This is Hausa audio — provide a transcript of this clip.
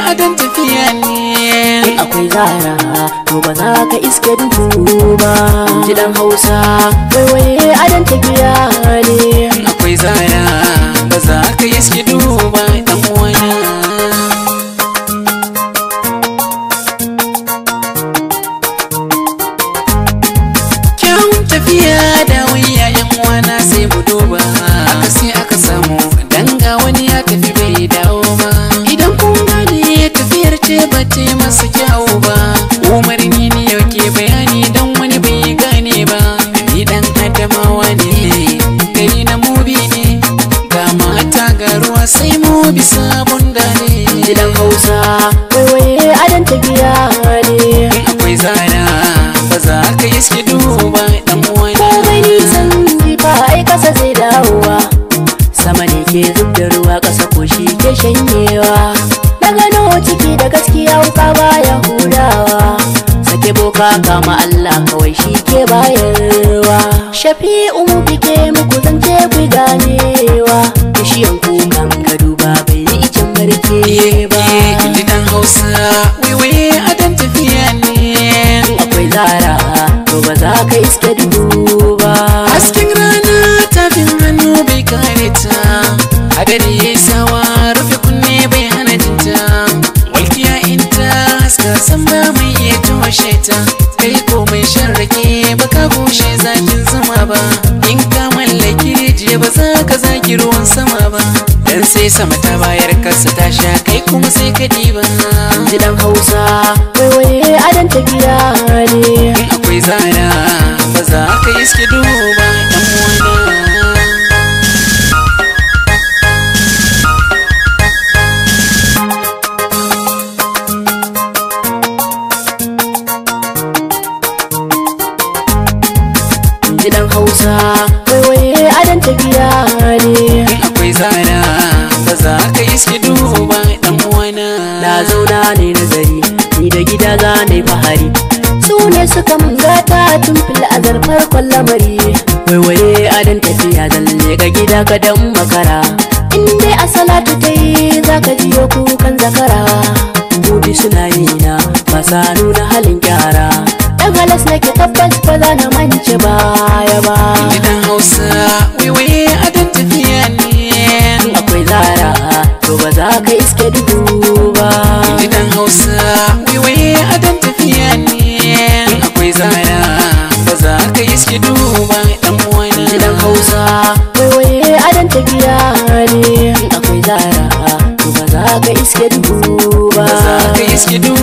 adon tafiya ne. In akwai zara to ba za ka iske duhu ba. Ji dan Hausa waiwaye adon tafiya ne. In akwai zara ba za ka iske duhu ba dan uwana. Kyawun tafiya da wuya yan uwana sai mu duba. Aka sai aka samu danga wani ya tafi bai dawo ba. Idan kun gane tafiyar ce ba ce masa kyawu ba. Umarni ne yau ke bayani dan wani bai gane ba. Ni dan Adamawa ne, gari na Mubi ne, ga mata ga ruwa sai mu bi sabon dare. Ji dan Hausa waiwaye adon tafiya ne. In akwai zara ba za ka iske duhu ba dan uwana. Ko gani san jifa ai kasa zai dawowa. Sama ne ke zub da ruwa ƙasa ko shi ke shanyewa. Na gano ciki da gaskiya wuka baya hudawa. Sake boka kama Allah kawai shi ke bayarwa. Shafi'u mu bike muku zance ku ganewa. Bishiyan kukan ka duba bai yi icen barke ba. Ji dan Hausa waiwaye adon tafiya ne. In akwai zara to ba za ka iske duhu ba. Hasken rana tafin hannu bai kare ta. Hadari ya sawa rufe kunne bai hana jinta. Walkiya in ta haska san ba mai iya toshe ta. Kai ko mai shan rake baka gushe zakin zuma ba. In ka mallaki rijiya ba za ka zaki ruwan sama ba. Dan sai sama ta bayar kasa ta sha kai kuma sai ka ɗiba. Ji dan Hausa waiwaye adon tafiya ne. In akwai zara ba za ka iske duhu ba dan uwana. Ji dan Hausa waiwaye adon tafiya ne. In akwai zara ba za ka iske duhu ba dan uwana. Na zauna ne nazari ni da gida za na yi fahari. Su ne suka mun gata tun fil azar farkon lamari. Waiwaye adon tafiya zalle ga gida ka dan makara. In dai a salatu ta yi za ka jiyo kukan zakara. Gobe suna yi na ba sa nuna halin gyara. Dan halas nake tabbas ba za na mance baya ba. Ji dan Hausa waiwaye adon tafiya ne. In akwai zara to ba za ka iske duhu ba. Ji dan Hausa waiwaye adon tafiya ne. In akwai zara ba za ka iske duhu ba dan uwana. Ji dan Hausa waiwaye adon tafiya ne. In akwai zara to ba za ka iske duhu ba. Ba za ka iske duhu